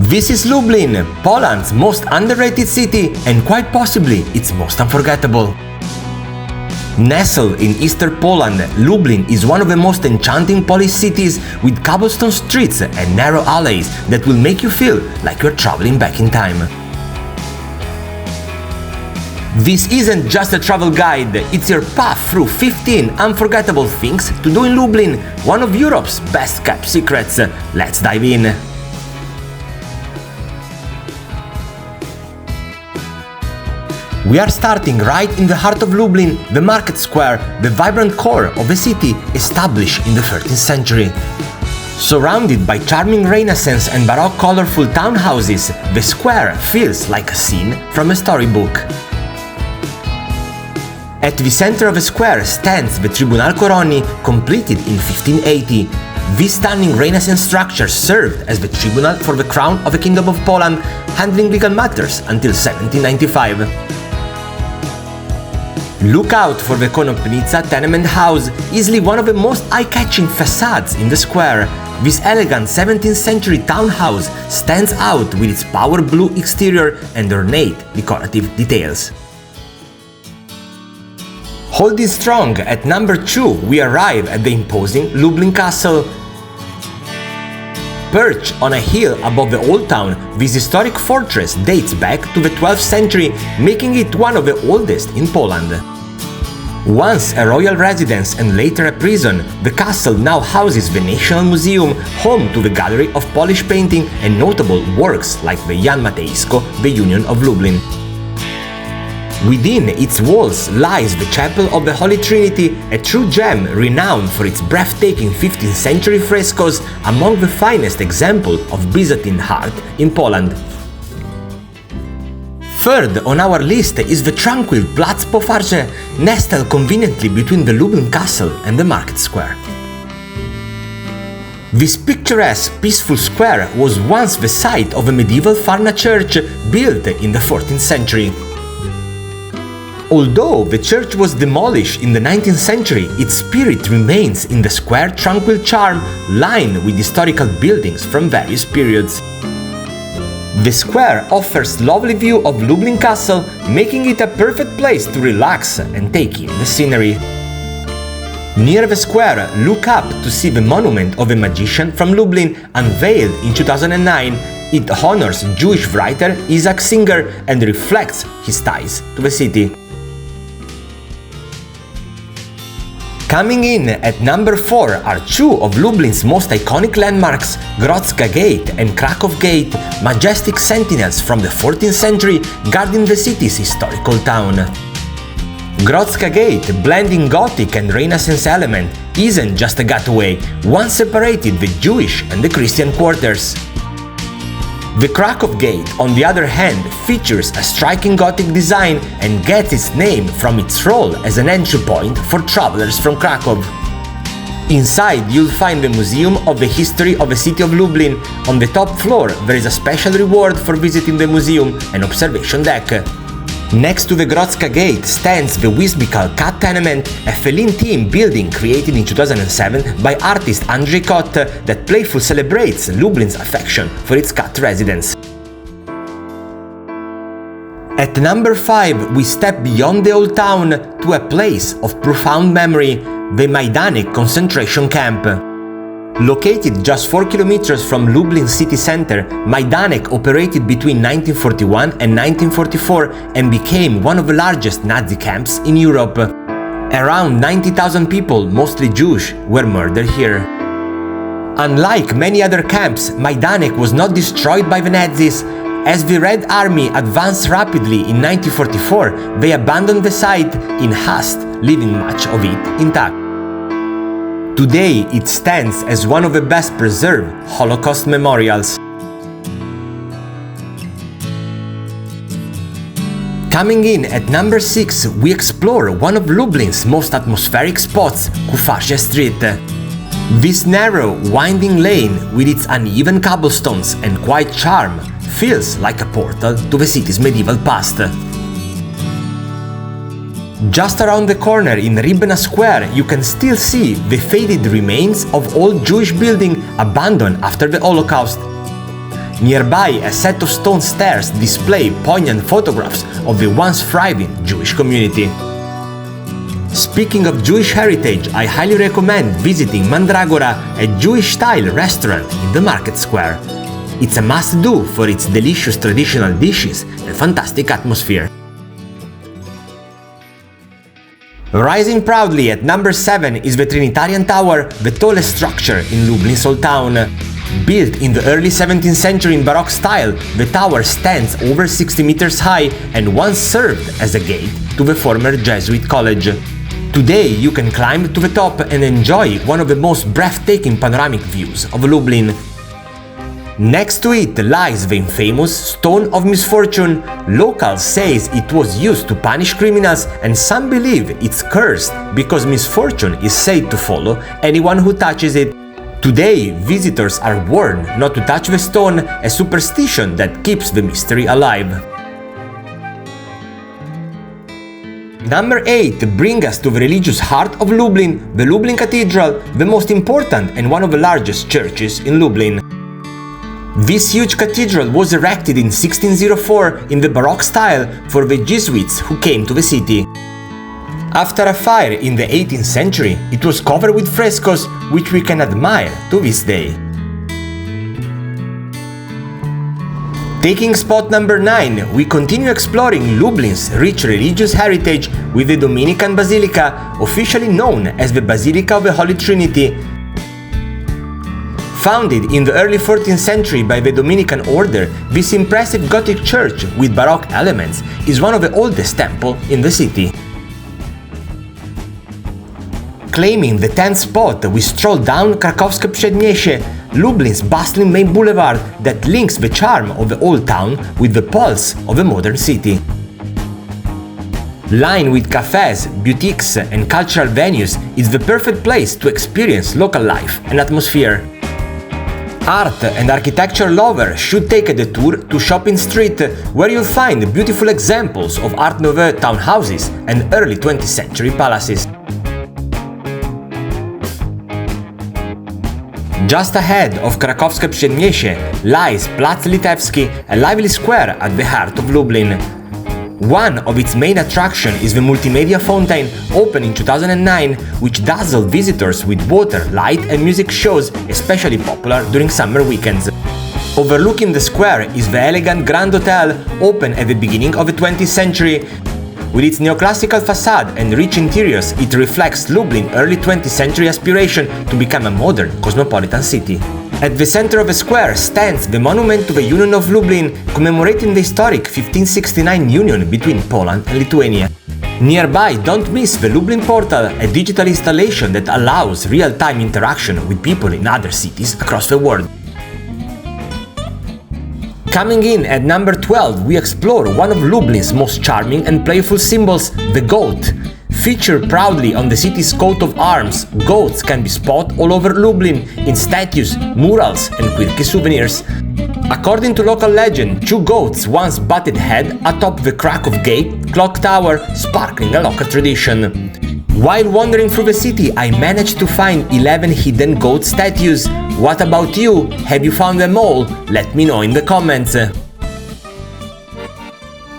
This is Lublin, Poland's most underrated city and quite possibly its most unforgettable. Nestled in eastern Poland, Lublin is one of the most enchanting Polish cities with cobblestone streets and narrow alleys that will make you feel like you're traveling back in time. This isn't just a travel guide, it's your path through 15 unforgettable things to do in Lublin, one of Europe's best kept secrets. Let's dive in. We are starting right in the heart of Lublin, the Market Square, the vibrant core of a city established in the 13th century. Surrounded by charming Renaissance and Baroque colorful townhouses, the square feels like a scene from a storybook. At the center of the square stands the Tribunal Korony, completed in 1580. This stunning Renaissance structure served as the tribunal for the crown of the Kingdom of Poland, handling legal matters until 1795. Look out for the Konopnica tenement house, easily one of the most eye-catching facades in the square. This elegant 17th century townhouse stands out with its power blue exterior and ornate decorative details. Holding strong at number 2, we arrive at the imposing Lublin Castle. Perched on a hill above the Old Town, this historic fortress dates back to the 12th century, making it one of the oldest in Poland. Once a royal residence and later a prison, the castle now houses the National Museum, home to the gallery of Polish painting and notable works like the Jan Matejko, the Union of Lublin. Within its walls lies the Chapel of the Holy Trinity, a true gem renowned for its breathtaking 15th century frescoes, among the finest example of Byzantine art in Poland. Third on our list is the tranquil Plac Farze, nestled conveniently between the Lublin Castle and the Market Square. This picturesque, peaceful square was once the site of a medieval Farna church built in the 14th century. Although the church was demolished in the 19th century, its spirit remains in the square's tranquil charm, lined with historical buildings from various periods. The square offers lovely view of Lublin Castle, making it a perfect place to relax and take in the scenery. Near the square, look up to see the monument of a magician from Lublin, unveiled in 2009. It honors Jewish writer Isaac Singer and reflects his ties to the city. Coming in at number 4 are two of Lublin's most iconic landmarks, Grodzka Gate and Krakow Gate, majestic sentinels from the 14th century guarding the city's historical town. Grodzka Gate, blending Gothic and Renaissance element, isn't just a gateway, once separated the Jewish and the Christian quarters. The Krakow Gate, on the other hand, features a striking Gothic design and gets its name from its role as an entry point for travelers from Krakow. Inside, you'll find the Museum of the History of the City of Lublin. On the top floor, there is a special reward for visiting the museum, an observation deck. Next to the Grodzka Gate stands the whimsical Cat Tenement, a feline-themed building created in 2007 by artist Andrzej Kot that playfully celebrates Lublin's affection for its cat residents. At number 5, we step beyond the Old Town to a place of profound memory, the Majdanek concentration camp. Located just 4 kilometers from Lublin city center, Majdanek operated between 1941 and 1944 and became one of the largest Nazi camps in Europe. Around 90,000 people, mostly Jewish, were murdered here. Unlike many other camps, Majdanek was not destroyed by the Nazis. As the Red Army advanced rapidly in 1944, they abandoned the site in haste, leaving much of it intact. Today, it stands as one of the best preserved Holocaust memorials. Coming in at number 6, we explore one of Lublin's most atmospheric spots, Farze Street. This narrow, winding lane, with its uneven cobblestones and quiet charm, feels like a portal to the city's medieval past. Just around the corner in Rybna Square, you can still see the faded remains of old Jewish building abandoned after the Holocaust. Nearby, a set of stone stairs display poignant photographs of the once thriving Jewish community. Speaking of Jewish heritage, I highly recommend visiting Mandragora, a Jewish-style restaurant in the Market Square. It's a must-do for its delicious traditional dishes and fantastic atmosphere. Rising proudly at number 7 is the Trinitarian Tower, the tallest structure in Lublin's Old Town. Built in the early 17th century in Baroque style, the tower stands over 60 meters high and once served as a gate to the former Jesuit college. Today you can climb to the top and enjoy one of the most breathtaking panoramic views of Lublin. Next to it lies the infamous Stone of Misfortune. Locals say it was used to punish criminals, and some believe it's cursed because misfortune is said to follow anyone who touches it. Today, visitors are warned not to touch the stone, a superstition that keeps the mystery alive. Number 8 brings us to the religious heart of Lublin, the Lublin Cathedral, the most important and one of the largest churches in Lublin. This huge cathedral was erected in 1604 in the Baroque style for the Jesuits who came to the city. After a fire in the 18th century, it was covered with frescoes, which we can admire to this day. Taking spot number 9, we continue exploring Lublin's rich religious heritage with the Dominican Basilica, officially known as the Basilica of the Holy Trinity. Founded in the early 14th century by the Dominican order, this impressive Gothic church with Baroque elements is one of the oldest temples in the city. Claiming the 10th spot, we stroll down Krakowskie Przedmieście, Lublin's bustling main boulevard that links the charm of the old town with the pulse of a modern city. Lined with cafes, boutiques and cultural venues, it's the perfect place to experience local life and atmosphere. Art and architecture lovers should take a detour to Shopping Street, where you'll find beautiful examples of Art Nouveau townhouses and early 20th century palaces. Just ahead of Krakowskie Przedmieście lies Plac Litewski, a lively square at the heart of Lublin. One of its main attractions is the multimedia fountain, opened in 2009, which dazzled visitors with water, light and music shows, especially popular during summer weekends. Overlooking the square is the elegant Grand Hotel, opened at the beginning of the 20th century. With its neoclassical facade and rich interiors, it reflects Lublin's early 20th century aspiration to become a modern cosmopolitan city. At the center of the square stands the monument to the Union of Lublin, commemorating the historic 1569 union between Poland and Lithuania. Nearby, don't miss the Lublin Portal, a digital installation that allows real-time interaction with people in other cities across the world. Coming in at number 12, we explore one of Lublin's most charming and playful symbols, the goat. Featured proudly on the city's coat of arms, goats can be spotted all over Lublin in statues, murals and quirky souvenirs. According to local legend, 2 goats once butted heads atop the Krakow Gate clock tower, sparkling a local tradition. While wandering through the city, I managed to find 11 hidden goat statues. What about you? Have you found them all? Let me know in the comments.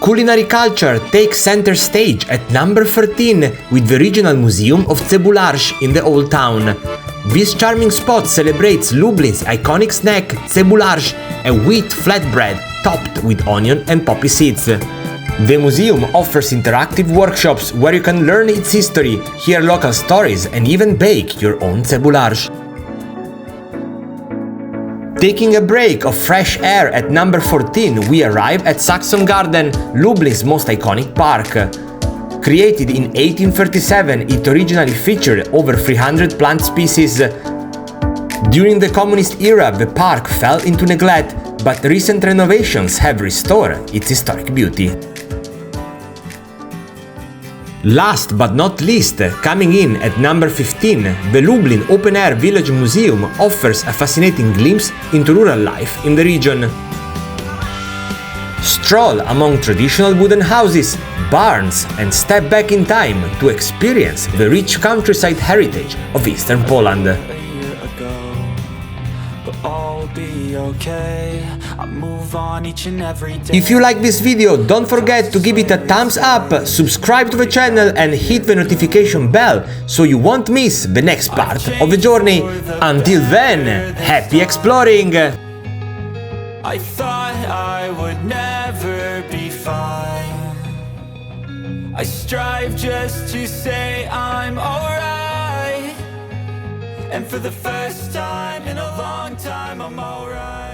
Culinary culture takes center stage at number 13 with the regional museum of Cebularz in the Old Town. This charming spot celebrates Lublin's iconic snack, Cebularz, a wheat flatbread topped with onion and poppy seeds. The museum offers interactive workshops where you can learn its history, hear local stories and even bake your own Cebularz. Taking a break of fresh air at number 14, we arrive at Saxon Garden, Lublin's most iconic park. Created in 1837, it originally featured over 300 plant species. During the communist era, the park fell into neglect, but recent renovations have restored its historic beauty. Last but not least, coming in at number 15, the Lublin Open Air Village Museum offers a fascinating glimpse into rural life in the region. Stroll among traditional wooden houses, barns, and step back in time to experience the rich countryside heritage of Eastern Poland. But all be okay. I move on each and every day. If you like this video, don't forget to give it a thumbs up, subscribe to the channel and hit the notification bell so you won't miss the next part of the journey. Until then, happy exploring! I thought I would never be fine. I strive just to say I'm alright. And for the first time in a long time, I'm alright.